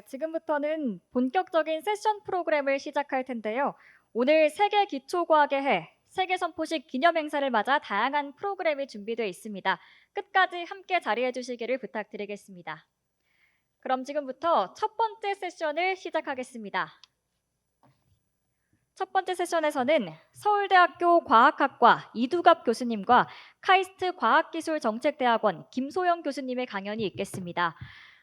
지금부터는 본격적인 세션 프로그램을 시작할 텐데요. 오늘 세계 기초과학의 해, 세계 선포식 기념 행사를 맞아 다양한 프로그램이 준비되어 있습니다. 끝까지 함께 자리해 주시기를 부탁드리겠습니다. 그럼 지금부터 첫 번째 세션을 시작하겠습니다. 첫 번째 세션에서는 서울대학교 과학학과 이두갑 교수님과 카이스트 과학기술정책대학원 김소영 교수님의 강연이 있겠습니다.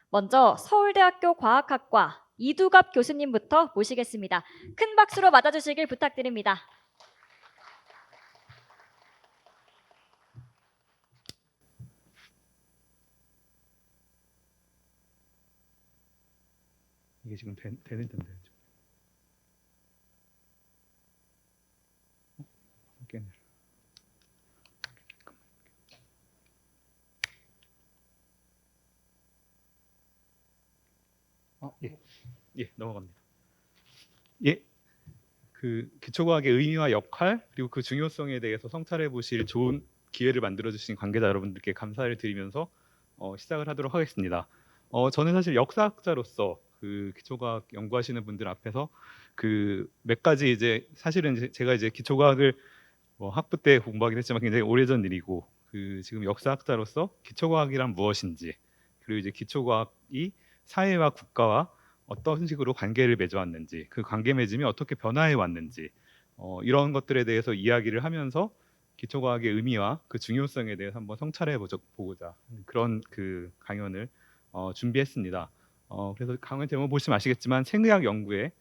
먼저 서울대학교 과학학과 이두갑 교수님부터 모시겠습니다. 큰 박수로 맞아주시길 부탁드립니다. 이게 지금 되는 텐데. 깨네. 예, 넘어갑니다. 예, 그 기초과학의 의미와 역할 그리고 그 중요성에 대해서 성찰해 보실 좋은 기회를 만들어 주신 관계자 여러분들께 감사를 드리면서 시작을 하도록 하겠습니다. 저는 사실 역사학자로서 그 기초과학 연구하시는 분들 앞에서 그 몇 가지 이제 사실은 제가 이제 기초과학을 학부 때 공부하긴 했지만 굉장히 오래전 일이고 그 지금 역사학자로서 기초과학이란 무엇인지 그리고 이제 기초과학이 사회와 국가와 어떤 식으로 관계를 맺어왔는지 그 관계 맺음이 어떻게 변화해 왔는지 이런 것들에 대해서 이야기를 하면서 기초과학의 의미와 그 중요성에 대해서 한번 성찰해 보고자 그런 그 강연을 준비했습니다. 그래서 강연 제목 보시면 아시겠지만 생의학 연구의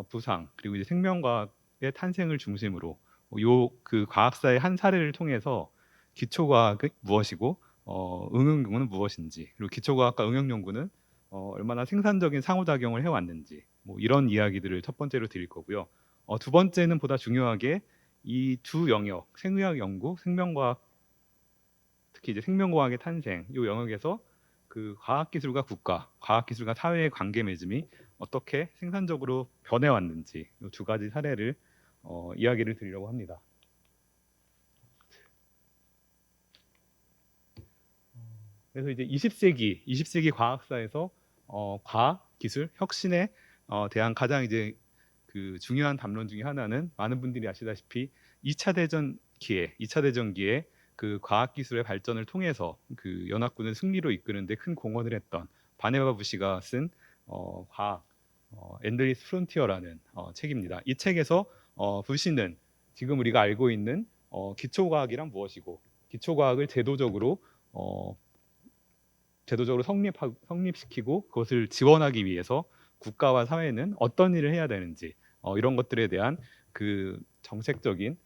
부상 그리고 이제 생명과학의 탄생을 중심으로 요 그 과학사의 한 사례를 통해서 기초과학이 무엇이고 응용연구는 무엇인지 그리고 기초과학과 응용연구는 얼마나 생산적인 상호작용을 해왔는지 뭐 이런 이야기들을 첫 번째로 드릴 거고요. 두 번째는 보다 중요하게 이 두 영역 생의학 연구, 생명과학 특히 이제 생명과학의 탄생 이 영역에서 그 과학기술과 국가, 과학기술과 사회의 관계 맺음이 어떻게 생산적으로 변해왔는지 이 두 가지 사례를 이야기를 드리려고 합니다. 그래서 이제 20세기 과학사에서 과학, 기술, 혁신에 대한 가장 이제 그 중요한 담론 중에 하나는 많은 분들이 아시다시피 2차 대전기에 그 과학 기술의 발전을 통해서 그 연합군을 승리로 이끄는데 큰 공헌을 했던 바네바 부시가 쓴 과학 엔드리스 프론티어라는 책입니다. 이 책에서 부시는 지금 우리가 알고 있는 기초과학이란 무엇이고 기초과학을 제도적으로 성립시키고 그것을 지원하기 위해서 국가와 사회는 어떤 일을 해야 되는지 이런 것들에 대한 그 정책적인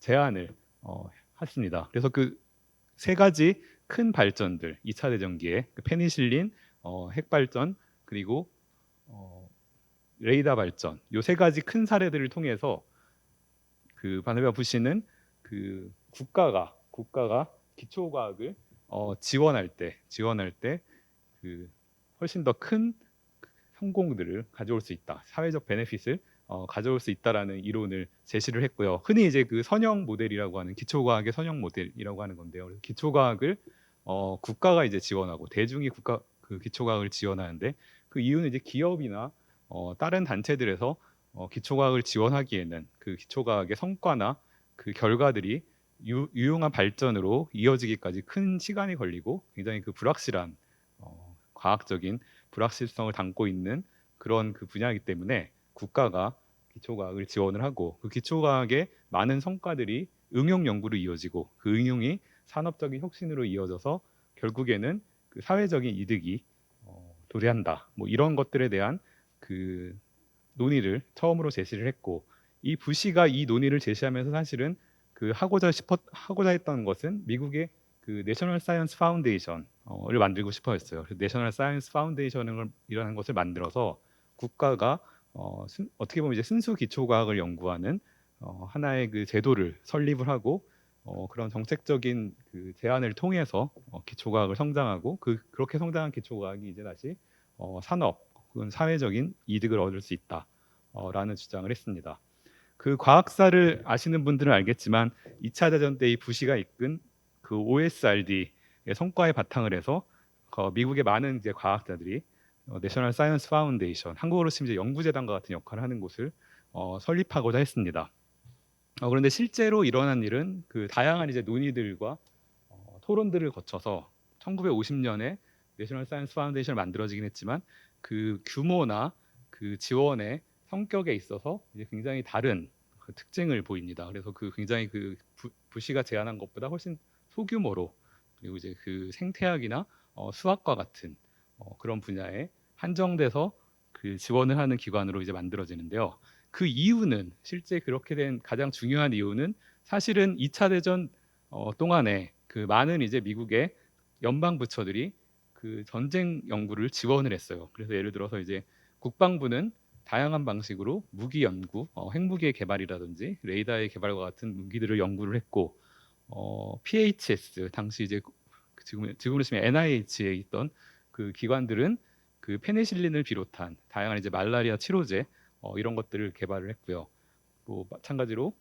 제안을 했습니다. 그래서 그 세 가지 큰 발전들 2차 대전기에 그 페니실린, 핵발전 그리고 레이더 발전 요 세 가지 큰 사례들을 통해서 그 바네바 부시는 그 국가가 기초과학을 지원할 때 그 훨씬 더 큰 성공들을 가져올 수 있다. 사회적 베네핏을 가져올 수 있다라는 이론을 제시를 했고요. 흔히 이제 그 선형 모델이라고 하는 기초과학의 선형 모델이라고 하는 건데요. 그래서 기초과학을 국가가 이제 지원하고 대중이 국가 그 기초과학을 지원하는데 그 이유는 이제 기업이나 다른 단체들에서 기초과학을 지원하기에는 그 기초과학의 성과나 그 결과들이 유용한 발전으로 이어지기까지 큰 시간이 걸리고 굉장히 그 불확실한 과학적인 불확실성을 담고 있는 그런 그 분야이기 때문에 국가가 기초과학을 지원을 하고 그 기초과학의 많은 성과들이 응용 연구로 이어지고 그 응용이 산업적인 혁신으로 이어져서 결국에는 그 사회적인 이득이 도래한다. 뭐 이런 것들에 대한 그 논의를 처음으로 제시를 했고 이 부시가 이 논의를 제시하면서 사실은 그 하고자 했던 것은 미국의 그 내셔널 사이언스 파운데이션을 만들고 싶어 했어요. 내셔널 사이언스 파운데이션이라는 것을 만들어서 국가가 어떻게 보면 이제 순수 기초과학을 연구하는 하나의 그 제도를 설립을 하고 그런 정책적인 그 제안을 통해서 기초과학을 성장하고 그렇게 성장한 기초과학이 이제 다시 산업 혹은 사회적인 이득을 얻을 수 있다라는 주장을 했습니다. 그 과학사를 아시는 분들은 알겠지만 2차 대전 때 이 부시가 이끈 그 OSRD의 성과에 바탕을 해서 미국의 많은 이제 과학자들이 내셔널 사이언스 파운데이션, 한국어로 치면 이제 연구재단과 같은 역할을 하는 곳을 설립하고자 했습니다. 그런데 실제로 일어난 일은 그 다양한 이제 논의들과 토론들을 거쳐서 1950년에 내셔널 사이언스 파운데이션을 만들어지긴 했지만 그 규모나 그 지원의 성격에 있어서 이제 굉장히 다른 그 특징을 보입니다. 그래서 그 굉장히 그 부시가 제안한 것보다 훨씬 소규모로, 그리고 이제 그 생태학이나 수학과 같은 그런 분야에 한정돼서 그 지원을 하는 기관으로 이제 만들어지는데요. 그 이유는, 실제 그렇게 된 가장 중요한 이유는 사실은 2차 대전 동안에 그 많은 이제 미국의 연방 부처들이 그 전쟁 연구를 지원을 했어요. 그래서 예를 들어서 이제 국방부는 다양한 방식으로 무기 연구, 핵무기의 개발이라든지 레이더의 개발과 같은 무기들을 연구를 했고, PHS 당시 이제 지금으로 치면 NIH에 있던 그 기관들은 그 페니실린을 비롯한 다양한 이제 말라리아 치료제 이런 것들을 개발을 했고요. 또 마찬가지로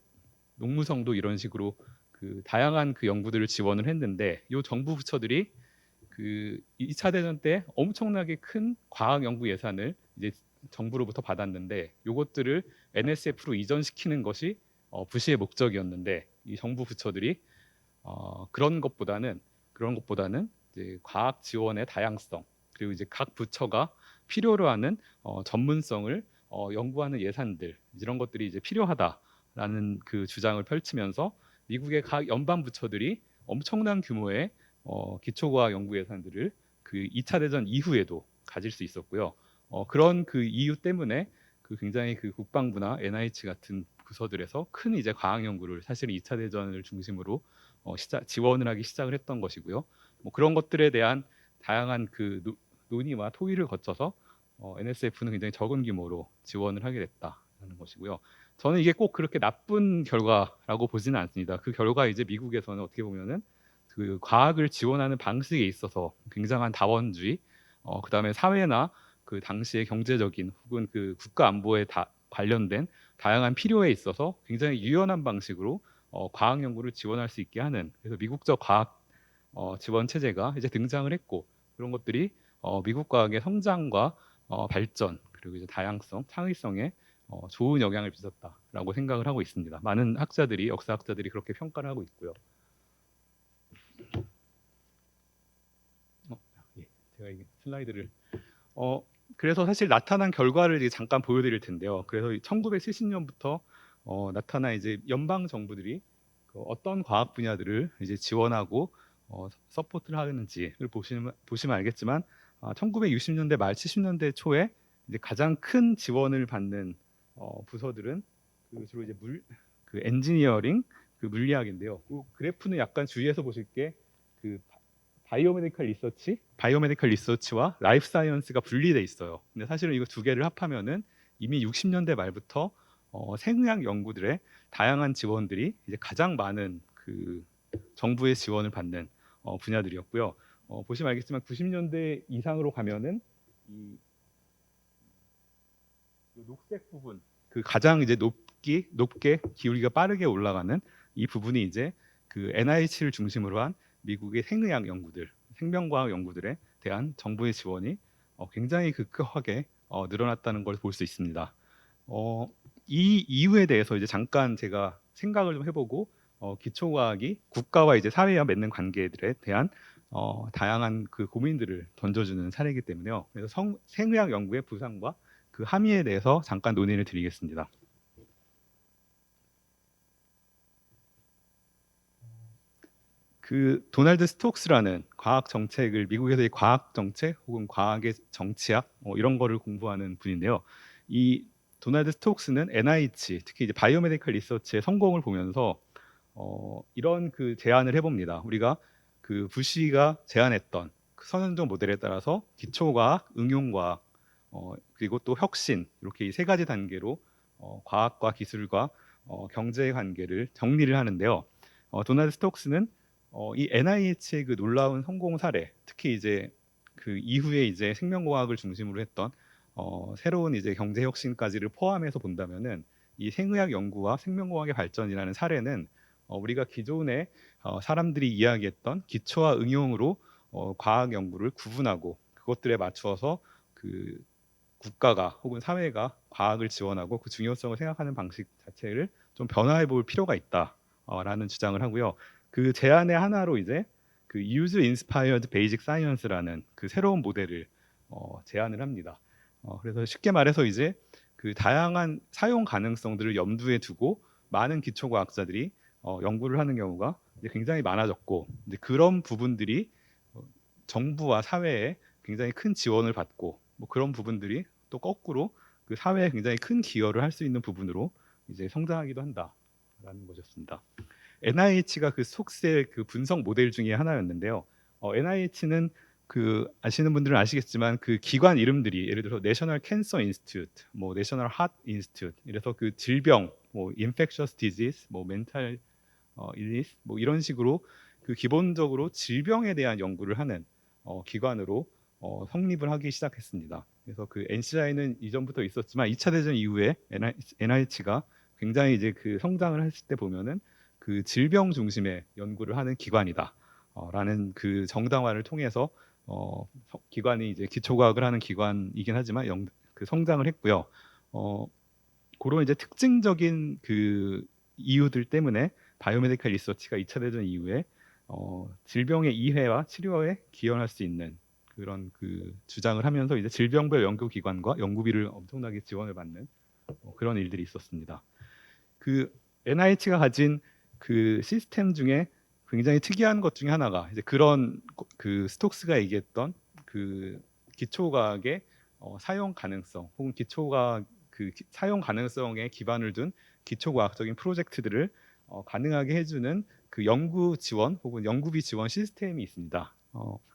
농무성도 이런 식으로 그 다양한 그 연구들을 지원을 했는데, 이 정부 부처들이 그 2차 대전 때 엄청나게 큰 과학 연구 예산을 이제 정부로부터 받았는데, 요것들을 NSF로 이전시키는 것이 부시의 목적이었는데, 이 정부 부처들이 그런 것보다는 이제 과학 지원의 다양성, 그리고 이제 각 부처가 필요로 하는 전문성을 연구하는 예산들, 이런 것들이 이제 필요하다라는 그 주장을 펼치면서 미국의 각 연방 부처들이 엄청난 규모의 기초과학 연구 예산들을 그 2차 대전 이후에도 가질 수 있었고요. 그런 그 이유 때문에 그 굉장히 그 국방부나 NIH 같은 부서들에서 큰 이제 과학 연구를 사실 2차 대전을 중심으로 지원을 하기 시작을 했던 것이고요. 뭐 그런 것들에 대한 다양한 그 논의와 토의를 거쳐서 NSF는 굉장히 적은 규모로 지원을 하게 됐다는 것이고요. 저는 이게 꼭 그렇게 나쁜 결과라고 보지는 않습니다. 그 결과 이제 미국에서는 어떻게 보면은 그 과학을 지원하는 방식에 있어서 굉장한 다원주의, 그다음에 사회나 그 당시의 경제적인 혹은 그 국가 안보에 관련된 다양한 필요에 있어서 굉장히 유연한 방식으로 과학 연구를 지원할 수 있게 하는, 그래서 미국적 과학 지원 체제가 이제 등장을 했고, 그런 것들이 미국 과학의 성장과 발전, 그리고 이제 다양성, 창의성에 좋은 영향을 미쳤다라고 생각을 하고 있습니다. 많은 학자들이, 역사학자들이 그렇게 평가를 하고 있고요. 예, 제가 이 슬라이드를 그래서 사실 나타난 결과를 이제 잠깐 보여드릴 텐데요. 그래서 1970년부터 나타난 이제 연방 정부들이 그 어떤 과학 분야들을 이제 지원하고 서포트를 하는지를 보시면 알겠지만, 1960년대 말 70년대 초에 이제 가장 큰 지원을 받는 부서들은 그 주로 이제 그 엔지니어링, 그 물리학인데요. 그 그래프는 약간 주의해서 보실 게그 바이오메디컬 리서치와 라이프 사이언스가 분리돼 있어요. 근데 사실은 이거 두 개를 합하면은 이미 60년대 말부터 생의학 연구들의 다양한 지원들이 이제 가장 많은 그 정부의 지원을 받는 분야들이었고요. 보시면 알겠지만 90년대 이상으로 가면은 이 녹색 부분, 그 가장 이제 높게 기울기가 빠르게 올라가는 이 부분이 이제 그 NIH를 중심으로 한 미국의 생의학 연구들, 생명과학 연구들에 대한 정부의 지원이 굉장히 급격하게 늘어났다는 걸 볼 수 있습니다. 이 이유에 대해서 이제 잠깐 제가 생각을 좀 해보고, 기초과학이 국가와 이제 사회와 맺는 관계들에 대한 다양한 그 고민들을 던져주는 사례이기 때문에요. 그래서 생의학 연구의 부상과 그 함의에 대해서 잠깐 논의를 드리겠습니다. 그 도널드 스톡스라는 과학 정책을, 미국에서의 과학 정책 혹은 과학의 정치학 이런 거를 공부하는 분인데요. 이 도널드 스톡스는 NIH, 특히 이제 바이오메디컬 리서치의 성공을 보면서 이런 그 제안을 해봅니다. 우리가 그 부시가 제안했던 그 선행적 모델에 따라서 기초과학, 응용과학, 그리고 또 혁신, 이렇게 이 세 가지 단계로 과학과 기술과 경제의 관계를 정리를 하는데요. 도널드 스톡스는 이 NIH의 그 놀라운 성공 사례, 특히 이제 그 이후에 이제 생명과학을 중심으로 했던 새로운 이제 경제 혁신까지를 포함해서 본다면은 이 생의학 연구와 생명과학의 발전이라는 사례는 우리가 기존에 사람들이 이야기했던 기초와 응용으로 과학 연구를 구분하고 그것들에 맞추어서 그 국가가 혹은 사회가 과학을 지원하고 그 중요성을 생각하는 방식 자체를 좀 변화해 볼 필요가 있다라는 주장을 하고요. 그 제안의 하나로 이제 그 User Inspired Basic Science라는 그 새로운 모델을 제안을 합니다. 그래서 쉽게 말해서 이제 그 다양한 사용 가능성들을 염두에 두고 많은 기초과학자들이 연구를 하는 경우가 이제 굉장히 많아졌고, 이제 그런 부분들이 정부와 사회에 굉장히 큰 지원을 받고, 뭐 그런 부분들이 또 거꾸로 그 사회에 굉장히 큰 기여를 할 수 있는 부분으로 이제 성장하기도 한다라는 것이었습니다. NIH가 그 속세 그 분석 모델 중에 하나였는데요. NIH는 그 아시는 분들은 아시겠지만 그 기관 이름들이 예를 들어서 내셔널 캔서 인스티튜트, 뭐 내셔널 하트 인스티튜트, 이래서 그 질병, 뭐 인펙셔스 디지즈, 뭐 멘탈 일리스, 뭐 이런 식으로 그 기본적으로 질병에 대한 연구를 하는 기관으로 성립을 하기 시작했습니다. 그래서 그 NCI는 이전부터 있었지만 2차 대전 이후에 NIH가 굉장히 이제 그 성장을 했을 때 보면은 그 질병 중심의 연구를 하는 기관이다. 라는 그 정당화를 통해서 기관이 이제 기초과학을 하는 기관이긴 하지만 그 성장을 했고요. 그런 이제 특징적인 그 이유들 때문에 바이오메디컬 리서치가 2차 대전 이후에 질병의 이해와 치료에 기여할 수 있는 그런 그 주장을 하면서 이제 질병별 연구기관과 연구비를 엄청나게 지원을 받는 그런 일들이 있었습니다. 그 NIH가 가진 그 시스템 중에 굉장히 특이한 것 중에 하나가 이제 그런 그 스톡스가 얘기했던 그 기초과학의 사용 가능성 혹은 기초과학 그 사용 가능성에 기반을 둔 기초과학적인 프로젝트들을 가능하게 해주는 그 연구 지원 혹은 연구비 지원 시스템이 있습니다.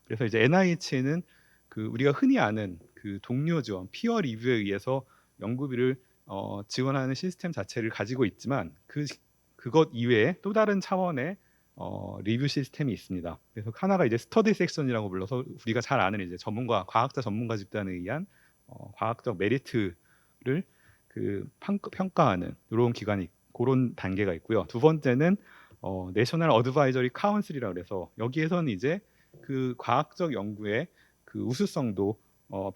그래서 이제 NIH는 그 우리가 흔히 아는 그 동료 지원, 피어 리뷰에 의해서 연구비를 지원하는 시스템 자체를 가지고 있지만 그것 이외에 또 다른 차원의 리뷰 시스템이 있습니다. 그래서 하나가 이제 스터디 섹션이라고 불러서 우리가 잘 아는 이제 과학자 전문가 집단에 의한 과학적 메리트를 그 평가하는 이런 기관이 그런 단계가 있고요. 두 번째는 내셔널 어드바이저리 카운슬이라 그래서 여기에서는 이제 그 과학적 연구의 그 우수성도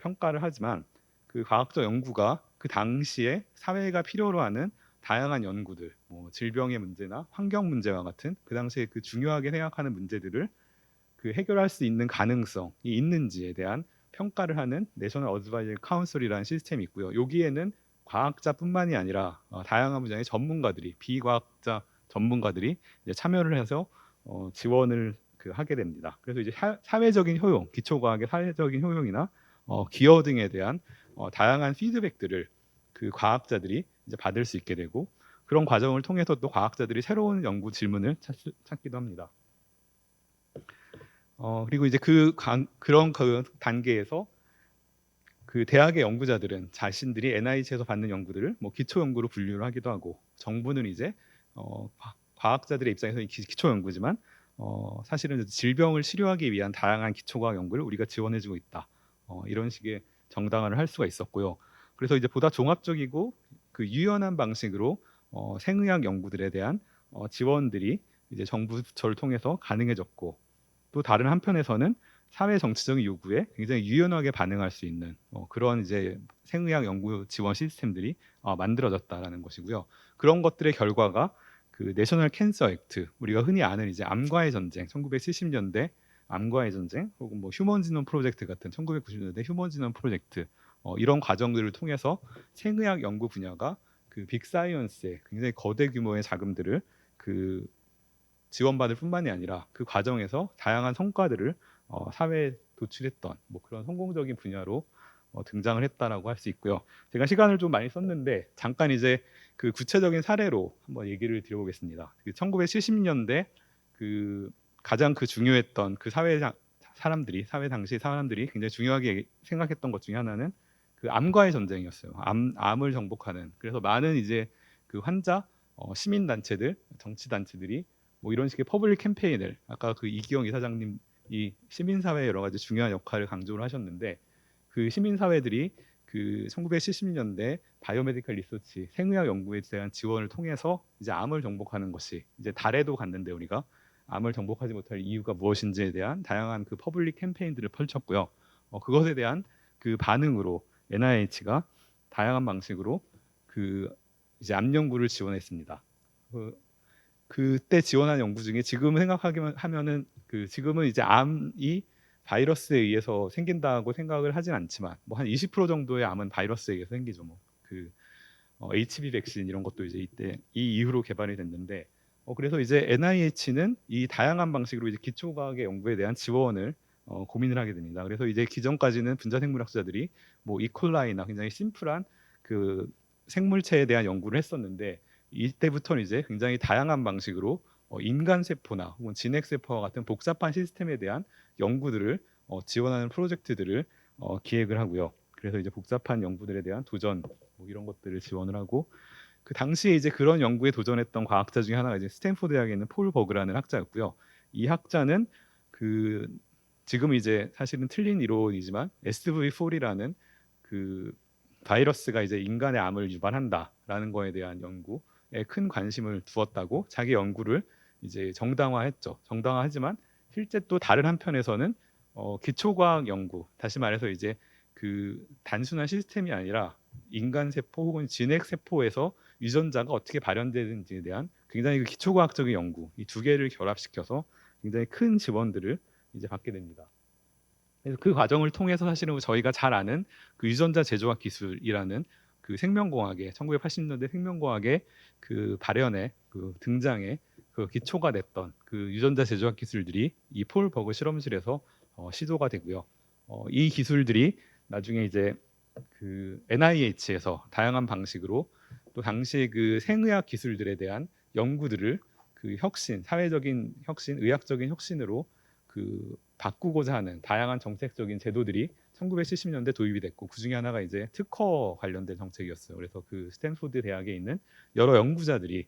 평가를 하지만 그 과학적 연구가 그 당시에 사회가 필요로 하는 다양한 연구들, 뭐 질병의 문제나 환경 문제와 같은 그 당시에 그 중요하게 생각하는 문제들을 그 해결할 수 있는 가능성이 있는지에 대한 평가를 하는 내셔널 어드바이저리 카운슬이라는 시스템이 있고요. 여기에는 과학자뿐만이 아니라 다양한 분야의 전문가들이 비과학자 전문가들이 이제 참여를 해서 지원을 그 하게 됩니다. 그래서 이제 사회적인 효용, 기초과학의 사회적인 효용이나 기여 등에 대한 다양한 피드백들을 그 과학자들이 이제 받을 수 있게 되고 그런 과정을 통해서 또 과학자들이 새로운 연구 질문을 찾기도 합니다. 그리고 이제 그런 그 단계에서 그 대학의 연구자들은 자신들이 NIH에서 받는 연구들을 뭐 기초 연구로 분류를 하기도 하고 정부는 이제 과학자들의 입장에서 기초 연구지만 사실은 질병을 치료하기 위한 다양한 기초과학 연구를 우리가 지원해주고 있다. 이런 식의 정당화를 할 수가 있었고요. 그래서 이제 보다 종합적이고 그 유연한 방식으로 생의학 연구들에 대한 지원들이 이제 정부 부처를 통해서 가능해졌고 또 다른 한편에서는 사회 정치적인 요구에 굉장히 유연하게 반응할 수 있는 그런 이제 생의학 연구 지원 시스템들이 만들어졌다라는 것이고요. 그런 것들의 결과가 그 내셔널 캔서 액트, 우리가 흔히 아는 이제 암과의 전쟁, 1970년대 암과의 전쟁, 혹은 뭐 휴먼 지놈 프로젝트 같은 1990년대 휴먼 지놈 프로젝트 이런 과정들을 통해서 생의학 연구 분야가 그 빅사이언스의 굉장히 거대 규모의 자금들을 그 지원받을 뿐만이 아니라 그 과정에서 다양한 성과들을 사회에 도출했던 뭐 그런 성공적인 분야로 등장을 했다라고 할 수 있고요. 제가 시간을 좀 많이 썼는데 잠깐 이제 그 구체적인 사례로 한번 얘기를 드려보겠습니다. 그 1970년대 그 가장 그 중요했던 그 사회 당시 사람들이 굉장히 중요하게 생각했던 것 중에 하나는 그 암과의 전쟁이었어요. 암을 정복하는. 그래서 많은 이제 그 환자, 시민 단체들, 정치 단체들이 뭐 이런 식의 퍼블릭 캠페인을 아까 그 이기영 이사장님 이 시민사회의 여러 가지 중요한 역할을 강조를 하셨는데 그 시민사회들이 그 1970년대 바이오메디컬 리서치 생의학 연구에 대한 지원을 통해서 이제 암을 정복하는 것이 이제 달에도 갔는데 우리가 암을 정복하지 못할 이유가 무엇인지에 대한 다양한 그 퍼블릭 캠페인들을 펼쳤고요. 그것에 대한 그 반응으로 NIH가 다양한 방식으로 그 이제 암 연구를 지원했습니다. 그때 지원한 연구 중에 지금 생각하기만 하면은 지금은 이제 암이 바이러스에 의해서 생긴다고 생각을 하진 않지만 뭐 한 20% 정도의 암은 바이러스에 의해서 생기죠. HB 백신 이런 것도 이제 이때 이 이후로 개발이 됐는데 그래서 이제 NIH는 이 다양한 방식으로 이제 기초과학의 연구에 대한 지원을 고민을 하게 됩니다. 그래서 이제 기존까지는 분자생물학자들이 뭐 이콜라이나 굉장히 심플한 그 생물체에 대한 연구를 했었는데 이때부터는 이제 굉장히 다양한 방식으로 인간 세포나 혹은 진핵 세포와 같은 복잡한 시스템에 대한 연구들을 지원하는 프로젝트들을 기획을 하고요. 그래서 이제 복잡한 연구들에 대한 도전 뭐 이런 것들을 지원을 하고 그 당시에 이제 그런 연구에 도전했던 과학자 중에 하나가 이제 스탠포드 대학에 있는 폴 버그라는 학자였고요. 이 학자는 그 지금 이제 사실은 틀린 이론이지만 SV4이라는 그 바이러스가 이제 인간의 암을 유발한다라는 거에 대한 연구에 큰 관심을 두었다고 자기 연구를 이제 정당화했죠. 정당화하지만 실제 또 다른 한편에서는 기초과학 연구, 다시 말해서 이제 그 단순한 시스템이 아니라 인간 세포 혹은 진핵 세포에서 유전자가 어떻게 발현되는지에 대한 굉장히 그 기초과학적인 연구 이 두 개를 결합시켜서 굉장히 큰 지원들을 이제 받게 됩니다. 그래서 그 과정을 통해서 사실은 저희가 잘 아는 그 유전자 제조학 기술이라는 그 생명공학의 1980년대 생명공학의 그 발현에 그 등장에 그 기초가 됐던 그 유전자 제조학 기술들이 이 폴 버그 실험실에서 시도가 되고요. 이 기술들이 나중에 이제 그 NIH에서 다양한 방식으로 또 당시 그 생의학 기술들에 대한 연구들을 그 혁신, 사회적인 혁신, 의학적인 혁신으로 그 바꾸고자 하는 다양한 정책적인 제도들이 1970년대 도입이 됐고 그 중에 하나가 이제 특허 관련된 정책이었어요. 그래서 그 스탠포드 대학에 있는 여러 연구자들이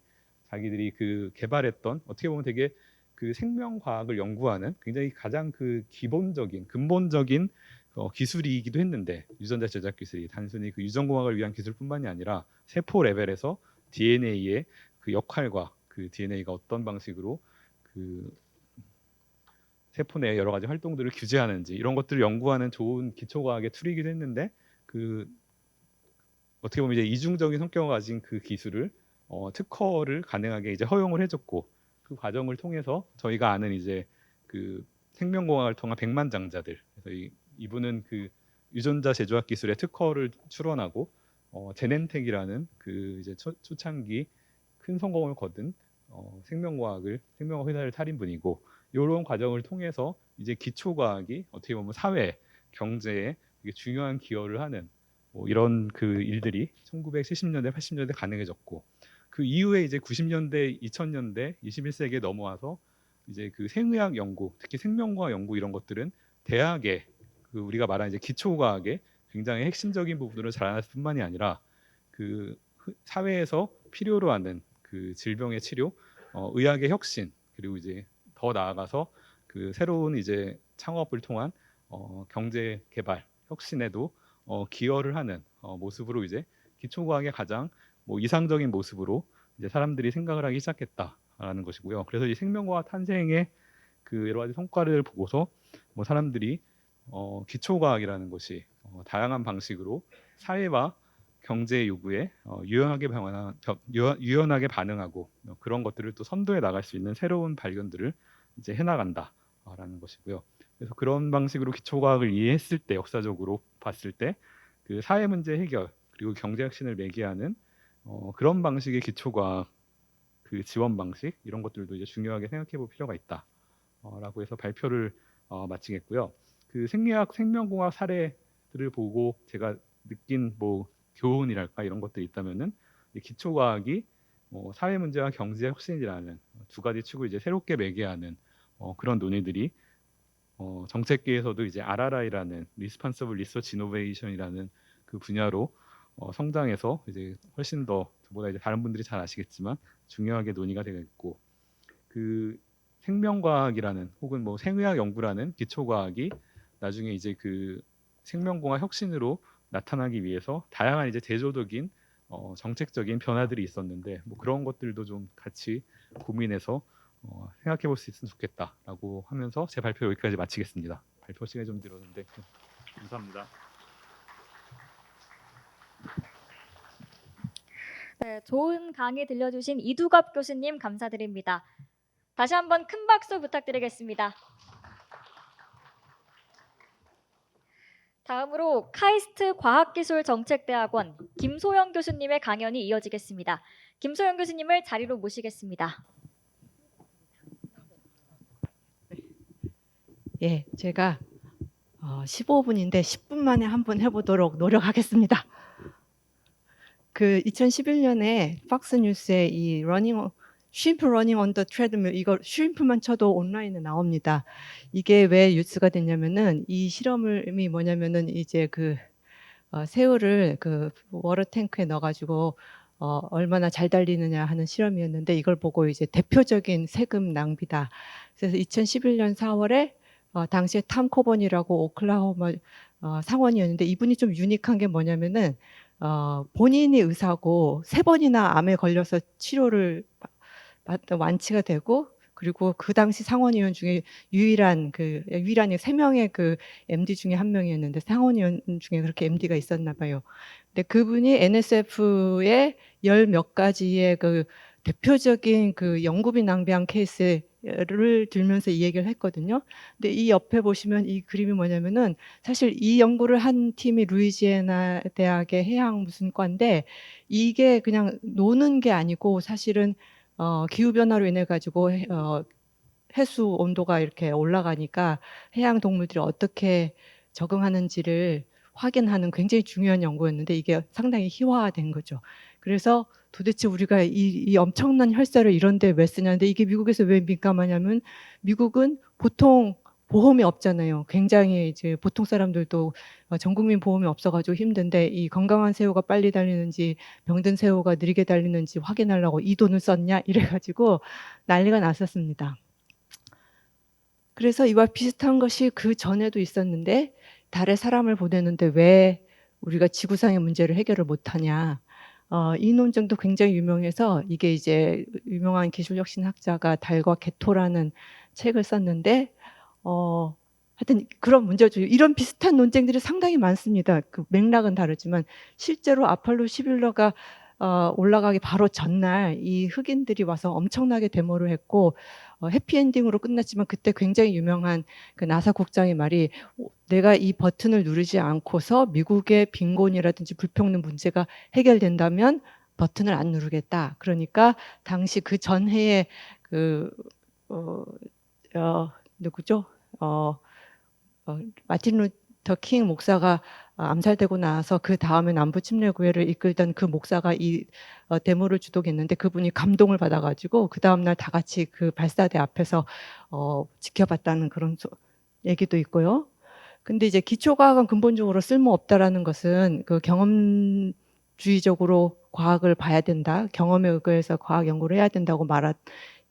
자기들이 그 개발했던 어떻게 보면 되게 그 생명과학을 연구하는 굉장히 가장 그 기본적인 근본적인 기술이기도 했는데 유전자 제작 기술이 단순히 그 유전공학을 위한 기술뿐만이 아니라 세포 레벨에서 DNA의 그 역할과 그 DNA가 어떤 방식으로 그 세포 내 여러 가지 활동들을 규제하는지 이런 것들을 연구하는 좋은 기초과학의 툴이기도 했는데 그 어떻게 보면 이제 이중적인 성격을 가진 그 기술을 특허를 가능하게 이제 허용을 해줬고 그 과정을 통해서 저희가 아는 이제 그 생명공학을 통한 백만장자들 그래서 이분은 그 유전자 제조학 기술의 특허를 출원하고 제넨텍이라는 그 이제 초창기 큰 성공을 거둔 생명과학 회사를 차린 분이고 이런 과정을 통해서 이제 기초과학이 어떻게 보면 사회 경제에 되게 중요한 기여를 하는 뭐 이런 그 일들이 1970년대 80년대 가능해졌고 그 이후에 이제 90년대 2000년대 21세기에 넘어와서 이제 그 생의학 연구 특히 생명과학 연구 이런 것들은 대학에 그 우리가 말하는 이제 기초과학의 굉장히 핵심적인 부분으로 자라났을 뿐만이 아니라 그 사회에서 필요로 하는 그 질병의 치료, 의학의 혁신 그리고 이제 더 나아가서 그 새로운 이제 창업을 통한 경제 개발 혁신에도 기여를 하는 모습으로 이제 기초과학의 가장 뭐 이상적인 모습으로 이제 사람들이 생각을 하기 시작했다라는 것이고요. 그래서 이 생명과학 탄생의 그 여러 가지 성과를 보고서 뭐 사람들이 기초과학이라는 것이 다양한 방식으로 사회와 경제 요구에 유연하게 반응하고 그런 것들을 또 선도해 나갈 수 있는 새로운 발견들을 이제 해나간다라는 것이고요. 그래서 그런 방식으로 기초과학을 이해했을 때 역사적으로 봤을 때 그 사회 문제 해결 그리고 경제 혁신을 매개하는 그런 방식의 기초과학 그 지원 방식 이런 것들도 이제 중요하게 생각해 볼 필요가 있다라고 해서 발표를 마치겠고요. 그 생리학 생명공학 사례들을 보고 제가 느낀 뭐 교훈이랄까 이런 것들이 있다면은 이 기초과학이 사회 문제와 경제 혁신이라는 두 가지 축을 이제 새롭게 매개하는 그런 논의들이 정책계에서도 이제 RRI라는 Responsible Research Innovation이라는 그 분야로 성장해서 이제 훨씬 더 저보다 이제 다른 분들이 잘 아시겠지만 중요하게 논의가 되고 있고 그 생명과학이라는 혹은 뭐 생의학 연구라는 기초과학이 나중에 이제 그 생명공학 혁신으로 나타나기 위해서 다양한 이제 대조적인 정책적인 변화들이 있었는데 뭐 그런 것들도 좀 같이 고민해서 생각해 볼 수 있으면 좋겠다라고 하면서 제 발표 여기까지 마치겠습니다. 발표 시간이 좀 들었는데 감사합니다. 네, 좋은 강의 들려주신 이두갑 교수님 감사드립니다. 다시 한번 큰 박수 부탁드리겠습니다. 다음으로 카이스트 과학기술정책대학원 김소영 교수님의 강연이 이어지겠습니다. 김소영 교수님을 자리로 모시겠습니다. 예, 제가 15분인데 10분 만에 한번 해보도록 노력하겠습니다. 그 2011년에 박스뉴스에 이 쉼프 러닝 on the treadmill, 이거 쉼프만 쳐도 온라인에 나옵니다. 이게 왜 뉴스가 됐냐면은 이 실험이 뭐냐면은 이제 새우를 그 워터 탱크에 넣어가지고 얼마나 잘 달리느냐 하는 실험이었는데 이걸 보고 이제 대표적인 세금 낭비다. 그래서 2011년 4월에 당시에 탐 코번이라고 오클라호마 상원이었는데 이분이 좀 유니크한 게 뭐냐면은 본인이 의사고 3번이나 암에 걸려서 치료를 완치가 되고 그리고 그 당시 상원의원 중에 유일한 3명의 그 MD 중에 한 명이었는데 상원의원 중에 그렇게 MD가 있었나 봐요. 근데 그분이 NSF의 10몇 가지의 그 대표적인 그 연구비 낭비한 케이스를 들면서 이 얘기를 했거든요. 근데 이 옆에 보시면 이 그림이 뭐냐면은 사실 이 연구를 한 팀이 루이지애나 대학의 해양 무슨 과인데 이게 그냥 노는 게 아니고 사실은 기후 변화로 인해 가지고 해수 온도가 이렇게 올라가니까 해양 동물들이 어떻게 적응하는지를 확인하는 굉장히 중요한 연구였는데 이게 상당히 희화화된 거죠. 그래서 도대체 우리가 이 엄청난 혈세를 이런데 왜 쓰냐는데 이게 미국에서 왜 민감하냐면 미국은 보통 보험이 없잖아요. 굉장히 이제 보통 사람들도 전 국민 보험이 없어가지고 힘든데 이 건강한 새우가 빨리 달리는지 병든 새우가 느리게 달리는지 확인하려고 이 돈을 썼냐 이래가지고 난리가 났었습니다. 그래서 이와 비슷한 것이 그 전에도 있었는데 달에 사람을 보내는데 왜 우리가 지구상의 문제를 해결을 못하냐. 이 논쟁도 굉장히 유명해서 이게 이제 유명한 기술혁신학자가 달과 개토라는 책을 썼는데 하여튼 그런 문제죠. 이런 비슷한 논쟁들이 상당히 많습니다. 그 맥락은 다르지만 실제로 아폴로 11호가 올라가기 바로 전날 이 흑인들이 와서 엄청나게 데모를 했고 해피엔딩으로 끝났지만 그때 굉장히 유명한 그 나사 국장의 말이 내가 이 버튼을 누르지 않고서 미국의 빈곤이라든지 불평등 문제가 해결된다면 버튼을 안 누르겠다. 그러니까 당시 그 전해에 누구죠? 마틴 루터 킹 목사가 암살되고 나서 그 다음에 남부 침례 구회를 이끌던 그 목사가 이 데모를 주도했는데 그분이 감동을 받아가지고 그 다음날 다 같이 그 발사대 앞에서 지켜봤다는 그런 얘기도 있고요. 근데 이제 기초과학은 근본적으로 쓸모없다라는 것은 그 경험주의적으로 과학을 봐야 된다. 경험에 의거해서 과학 연구를 해야 된다고 말한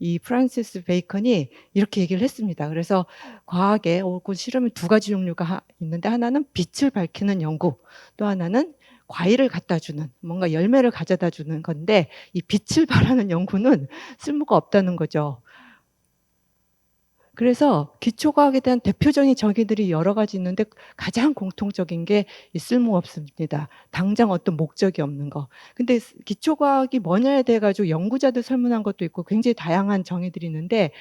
이 프란시스 베이컨이 이렇게 얘기를 했습니다. 그래서 과학에 혹은 실험에 2가지 종류가 있는데 하나는 빛을 밝히는 연구, 또 하나는 과일을 갖다 주는, 뭔가 열매를 가져다 주는 건데 이 빛을 발하는 연구는 쓸모가 없다는 거죠. 그래서 기초과학에 대한 대표적인 정의들이 여러 가지 있는데 가장 공통적인 게 쓸모없습니다. 당장 어떤 목적이 없는 거. 근데 기초과학이 뭐냐에 대해 가지고 연구자들 설문한 것도 있고 굉장히 다양한 정의들이 있는데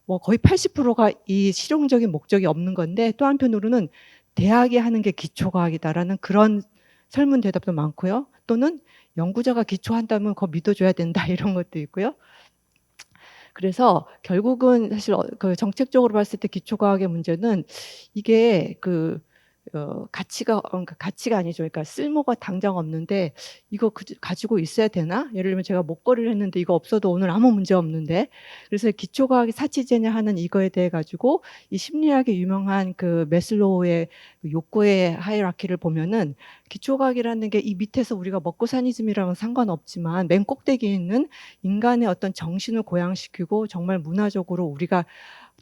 뭐 거의 80%가 이 실용적인 목적이 없는 건데 또 한편으로는 대학이 하는 게 기초과학이다라는 그런 설문 대답도 많고요. 또는 연구자가 기초한다면 그거 믿어줘야 된다 이런 것도 있고요. 그래서 결국은 사실 그 정책적으로 봤을 때 기초과학의 문제는 이게 가치가 아니죠. 그러니까 쓸모가 당장 없는데 이거 가지고 있어야 되나? 예를 들면 제가 목걸이를 했는데 이거 없어도 오늘 아무 문제 없는데. 그래서 기초과학이 사치제냐 하는 이거에 대해 가지고 이 심리학의 유명한 그 매슬로우의 욕구의 하이라키를 보면은 기초과학이라는 게 이 밑에서 우리가 먹고 사니즘이랑은 상관없지만 맨 꼭대기에 있는 인간의 어떤 정신을 고양시키고 정말 문화적으로 우리가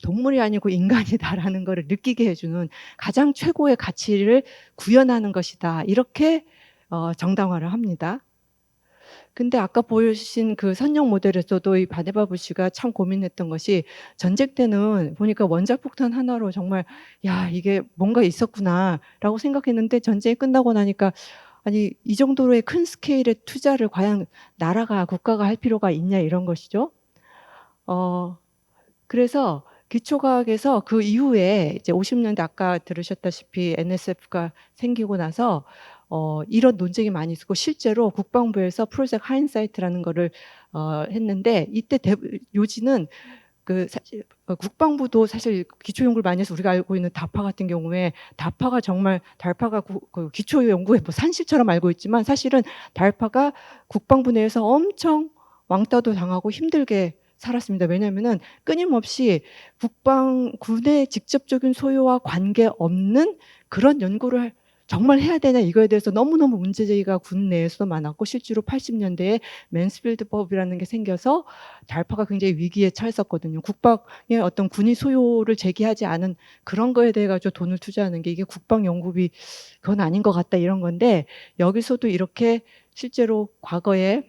동물이 아니고 인간이다라는 것을 느끼게 해주는 가장 최고의 가치를 구현하는 것이다. 이렇게 정당화를 합니다. 근데 아까 보여주신 그 선형 모델에서도 이 바네바 부시가 참 고민했던 것이 전쟁 때는 보니까 원자폭탄 하나로 정말 야 이게 뭔가 있었구나라고 생각했는데 전쟁이 끝나고 나니까 아니 이 정도로의 큰 스케일의 투자를 과연 나라가 국가가 할 필요가 있냐 이런 것이죠. 그래서 기초과학에서 그 이후에 이제 50년대 아까 들으셨다시피 NSF가 생기고 나서 이런 논쟁이 많이 있었고 실제로 국방부에서 프로젝트 하인사이트라는 거를 했는데 이때 요지는 그 사실 국방부도 사실 기초 연구를 많이 해서 우리가 알고 있는 다파 같은 경우에 다파가 정말 달파가 그 기초 연구의 뭐 산실처럼 알고 있지만 사실은 달파가 국방부 내에서 엄청 왕따도 당하고 힘들게 살았습니다. 왜냐하면은 끊임없이 국방군의 직접적인 소요와 관계 없는 그런 연구를 정말 해야 되냐 이거에 대해서 너무너무 문제제기가 군 내에서도 많았고 실제로 80년대에 맨스필드법이라는 게 생겨서 달파가 굉장히 위기에 처했었거든요. 국방의 어떤 군이 소요를 제기하지 않은 그런 거에 대해 가지고 돈을 투자하는 게 이게 국방연구비 그건 아닌 것 같다 이런 건데 여기서도 이렇게 실제로 과거에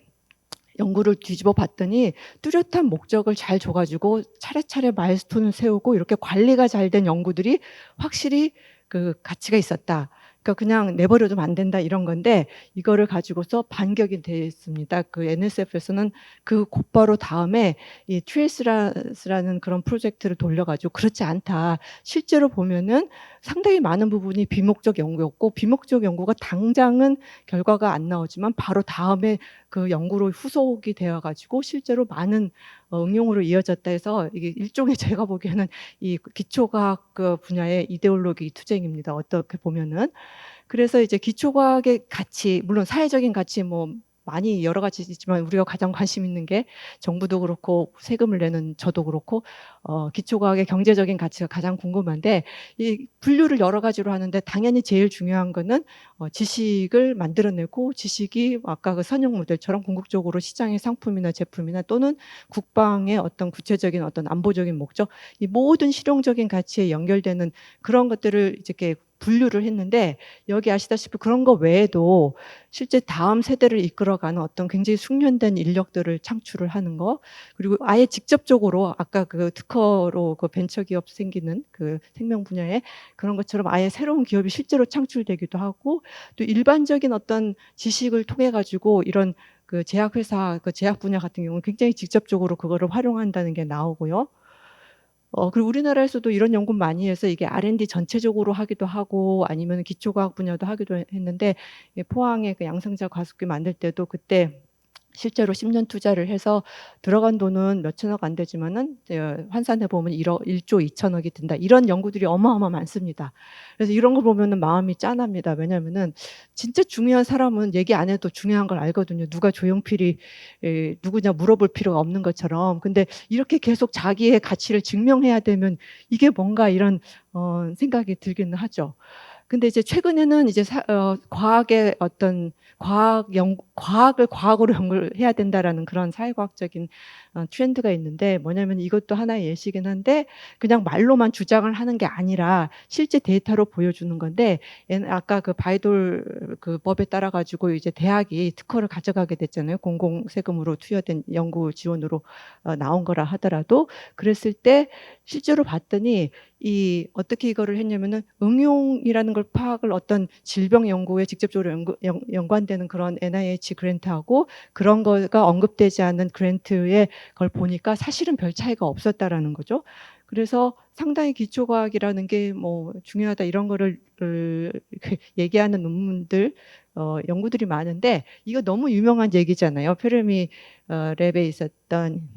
연구를 뒤집어 봤더니 뚜렷한 목적을 잘 줘가지고 차례차례 마일스톤을 세우고 이렇게 관리가 잘 된 연구들이 확실히 그 가치가 있었다. 그러니까 그냥 내버려두면 안 된다 이런 건데 이거를 가지고서 반격이 됐습니다. 그 NSF에서는 그 곧바로 다음에 이 트레이스라는 그런 프로젝트를 돌려가지고 그렇지 않다. 실제로 보면은 상당히 많은 부분이 비목적 연구였고 비목적 연구가 당장은 결과가 안 나오지만 바로 다음에 그 연구로 후속이 되어가지고 실제로 많은 응용으로 이어졌다 해서 이게 일종의 제가 보기에는 이 기초과학 그 분야의 이데올로기 투쟁입니다. 어떻게 보면은. 그래서 이제 기초과학의 가치, 물론 사회적인 가치 뭐 많이 여러 가지 있지만 우리가 가장 관심 있는 게 정부도 그렇고 세금을 내는 저도 그렇고 기초과학의 경제적인 가치가 가장 궁금한데 이 분류를 여러 가지로 하는데 당연히 제일 중요한 거는 지식을 만들어내고 지식이 아까 그 선형 모델처럼 궁극적으로 시장의 상품이나 제품이나 또는 국방의 어떤 구체적인 어떤 안보적인 목적 이 모든 실용적인 가치에 연결되는 그런 것들을 이렇게 분류를 했는데 여기 아시다시피 그런 거 외에도 실제 다음 세대를 이끌어가는 어떤 굉장히 숙련된 인력들을 창출을 하는 거 그리고 아예 직접적으로 아까 그 특허로 그 벤처기업 생기는 그 생명 분야에 그런 것처럼 아예 새로운 기업이 실제로 창출되기도 하고 또 일반적인 어떤 지식을 통해 가지고 이런 그 제약회사 그 제약 분야 같은 경우는 굉장히 직접적으로 그거를 활용한다는 게 나오고요. 그리고 우리나라에서도 이런 연구 많이 해서 이게 R&D 전체적으로 하기도 하고 아니면 기초과학 분야도 하기도 했는데 포항의 그 양성자 가습기 만들 때도 그때 실제로 10년 투자를 해서 들어간 돈은 몇천억 안 되지만은 환산해 보면 1조 2천억이 든다. 이런 연구들이 어마어마 많습니다. 그래서 이런 거 보면은 마음이 짠합니다. 왜냐면은 진짜 중요한 사람은 얘기 안 해도 중요한 걸 알거든요. 누가 조용필이 누구냐 물어볼 필요가 없는 것처럼. 근데 이렇게 계속 자기의 가치를 증명해야 되면 이게 뭔가 이런 생각이 들기는 하죠. 근데 이제 최근에는 이제 과학의 어떤 과학을 과학으로 연구해야 된다라는 그런 사회과학적인 트렌드가 있는데 뭐냐면 이것도 하나의 예시긴 한데 그냥 말로만 주장을 하는 게 아니라 실제 데이터로 보여주는 건데 아까 그 바이돌 그 법에 따라 가지고 이제 대학이 특허를 가져가게 됐잖아요. 공공 세금으로 투여된 연구 지원으로 나온 거라 하더라도 그랬을 때 실제로 봤더니 이 어떻게 이거를 했냐면은 응용이라는 걸 파악을 어떤 질병 연구에 직접적으로 연관되는 그런 NIH 그랜트하고 그런 거가 언급되지 않은 그랜트의 걸 보니까 사실은 별 차이가 없었다라는 거죠. 그래서 상당히 기초과학이라는 게 뭐 중요하다 이런 거를 얘기하는 논문들 연구들이 많은데 이거 너무 유명한 얘기잖아요. 페르미 랩에 있었던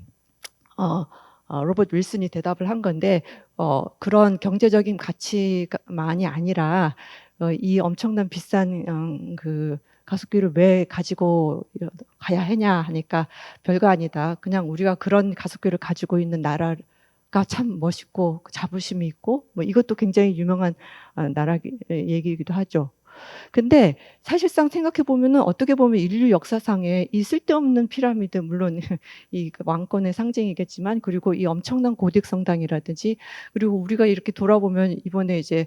로버트 윌슨이 대답을 한 건데 그런 경제적인 가치만이 아니라 이 엄청난 비싼 그 가습기를 왜 가지고 가야 하냐 하니까 별거 아니다. 그냥 우리가 그런 가습기를 가지고 있는 나라가 참 멋있고 자부심이 있고 뭐 이것도 굉장히 유명한 나라 얘기이기도 하죠. 근데 사실상 생각해 보면은 어떻게 보면 인류 역사상에 이 쓸데없는 피라미드 물론 이 왕권의 상징이겠지만 그리고 이 엄청난 고딕 성당이라든지 그리고 우리가 이렇게 돌아보면 이번에 이제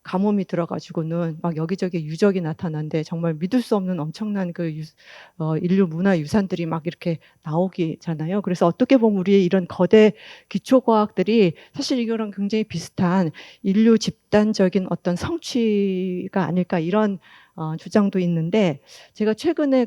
가뭄이 들어가지고는 막 여기저기 유적이 나타난데 정말 믿을 수 없는 엄청난 그 인류 문화 유산들이 막 이렇게 나오기잖아요. 그래서 어떻게 보면 우리의 이런 거대 기초과학들이 사실 이거랑 굉장히 비슷한 인류 집단적인 어떤 성취가 아닐까 이런 주장도 있는데 제가 최근에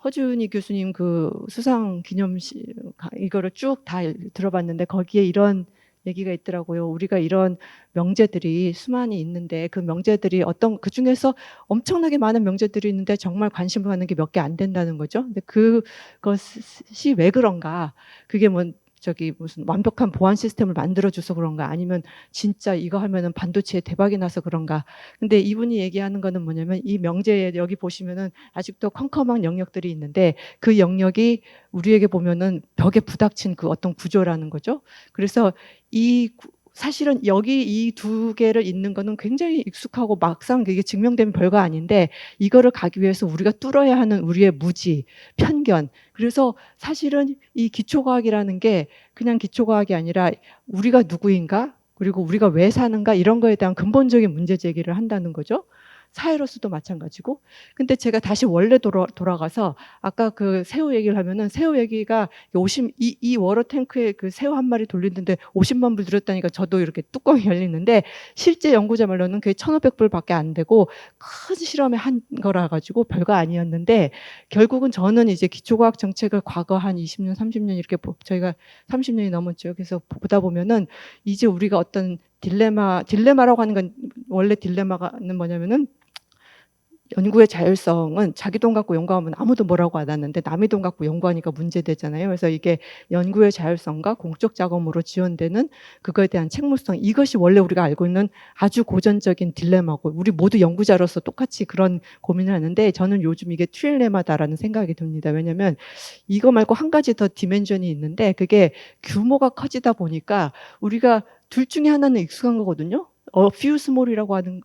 허준희 교수님 그 수상 기념식 이거를 쭉 다 들어봤는데 거기에 이런 얘기가 있더라고요. 우리가 이런 명제들이 수많이 있는데 그 명제들이 어떤 그 중에서 엄청나게 많은 명제들이 있는데 정말 관심을 갖는 게 몇 개 안 된다는 거죠. 근데 그것이 왜 그런가? 그게 뭐 저기 무슨 완벽한 보안 시스템을 만들어줘서 그런가? 아니면 진짜 이거 하면은 반도체에 대박이 나서 그런가? 근데 이분이 얘기하는 거는 뭐냐면 이 명제에 여기 보시면은 아직도 컴컴한 영역들이 있는데 그 영역이 우리에게 보면은 벽에 부닥친 그 어떤 구조라는 거죠. 그래서 사실은 여기 이 두 개를 잇는 거는 굉장히 익숙하고 막상 이게 증명되면 별거 아닌데 이거를 가기 위해서 우리가 뚫어야 하는 우리의 무지, 편견. 그래서 사실은 이 기초과학이라는 게 그냥 기초과학이 아니라 우리가 누구인가? 그리고 우리가 왜 사는가? 이런 거에 대한 근본적인 문제 제기를 한다는 거죠. 사회로서도 마찬가지고. 근데 제가 다시 원래 돌아가서 아까 그 새우 얘기를 하면은 새우 얘기가 이 워러 탱크에 그 새우 한 마리 돌리는데 50만 불 들였다니까 저도 이렇게 뚜껑이 열리는데 실제 연구자 말로는 그게 1,500불밖에 안 되고 큰 실험에 한 거라 가지고 별거 아니었는데 결국은 저는 이제 기초과학 정책을 과거 한 20년, 30년 이렇게 저희가 30년이 넘었죠. 그래서 보다 보면은 이제 우리가 어떤 딜레마라고 하는 건 원래 딜레마는 뭐냐면은 연구의 자율성은 자기 돈 갖고 연구하면 아무도 뭐라고 안 하는데 남의 돈 갖고 연구하니까 문제되잖아요. 그래서 이게 연구의 자율성과 공적 자금으로 지원되는 그거에 대한 책무성 이것이 원래 우리가 알고 있는 아주 고전적인 딜레마고 우리 모두 연구자로서 똑같이 그런 고민을 하는데 저는 요즘 이게 트릴레마다라는 생각이 듭니다. 왜냐하면 이거 말고 한 가지 더 디멘전이 있는데 그게 규모가 커지다 보니까 우리가 둘 중에 하나는 익숙한 거거든요. few small이라고 하는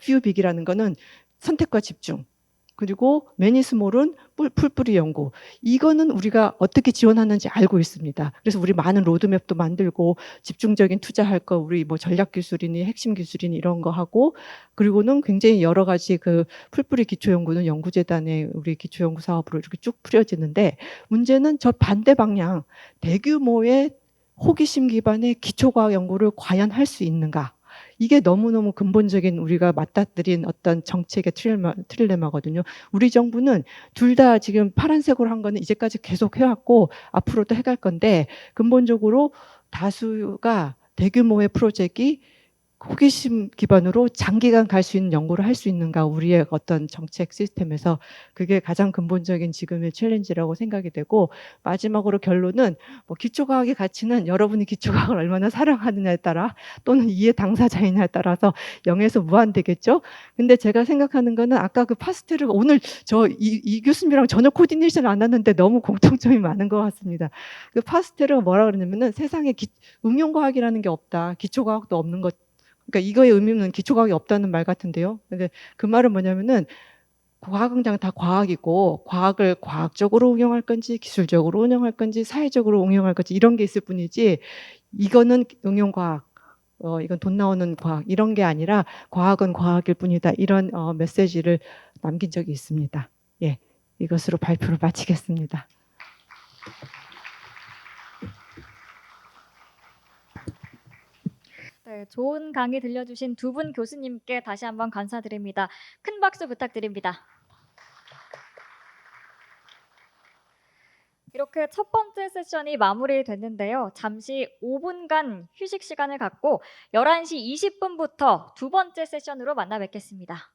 few big이라는 거는 선택과 집중. 그리고 매니 스몰은 풀뿌리 연구. 이거는 우리가 어떻게 지원하는지 알고 있습니다. 그래서 우리 많은 로드맵도 만들고 집중적인 투자할 거 우리 뭐 전략 기술이니 핵심 기술이니 이런 거 하고 그리고는 굉장히 여러 가지 그 풀뿌리 기초 연구는 연구재단의 우리 기초 연구 사업으로 이렇게 쭉 풀어지는데 문제는 저 반대 방향 대규모의 호기심 기반의 기초과학 연구를 과연 할 수 있는가? 이게 너무너무 근본적인 우리가 맞닥뜨린 어떤 정책의 트릴레마거든요. 우리 정부는 둘 다 지금 파란색으로 한 거는 이제까지 계속 해왔고 앞으로도 해갈 건데 근본적으로 다수가 대규모의 프로젝트가 호기심 기반으로 장기간 갈 수 있는 연구를 할 수 있는가 우리의 어떤 정책 시스템에서 그게 가장 근본적인 지금의 챌린지라고 생각이 되고 마지막으로 결론은 뭐 기초과학의 가치는 여러분이 기초과학을 얼마나 사랑하느냐에 따라 또는 이해 당사자이냐에 따라서 0에서 무한되겠죠. 근데 제가 생각하는 거는 아까 그 파스텔을 오늘 이 교수님이랑 전혀 코디네이션 안 하는데 너무 공통점이 많은 것 같습니다. 그 파스텔은 뭐라 그러냐면은 세상에 응용과학이라는 게 없다. 기초과학도 없는 것 그러니까 이거의 의미는 기초과학이 없다는 말 같은데요. 근데 그 말은 뭐냐면은 과학은 그냥 다 과학이고 과학을 과학적으로 응용할 건지 기술적으로 응용할 건지 사회적으로 응용할 건지 이런 게 있을 뿐이지 이거는 응용과학 이건 돈 나오는 과학 이런 게 아니라 과학은 과학일 뿐이다. 이런 메시지를 남긴 적이 있습니다. 예, 이것으로 발표를 마치겠습니다. 네, 좋은 강의 들려주신 두 분 교수님께 다시 한번 감사드립니다. 큰 박수 부탁드립니다. 이렇게 첫 번째 세션이 마무리됐는데요. 잠시 5분간 휴식 시간을 갖고 11시 20분부터 두 번째 세션으로 만나 뵙겠습니다.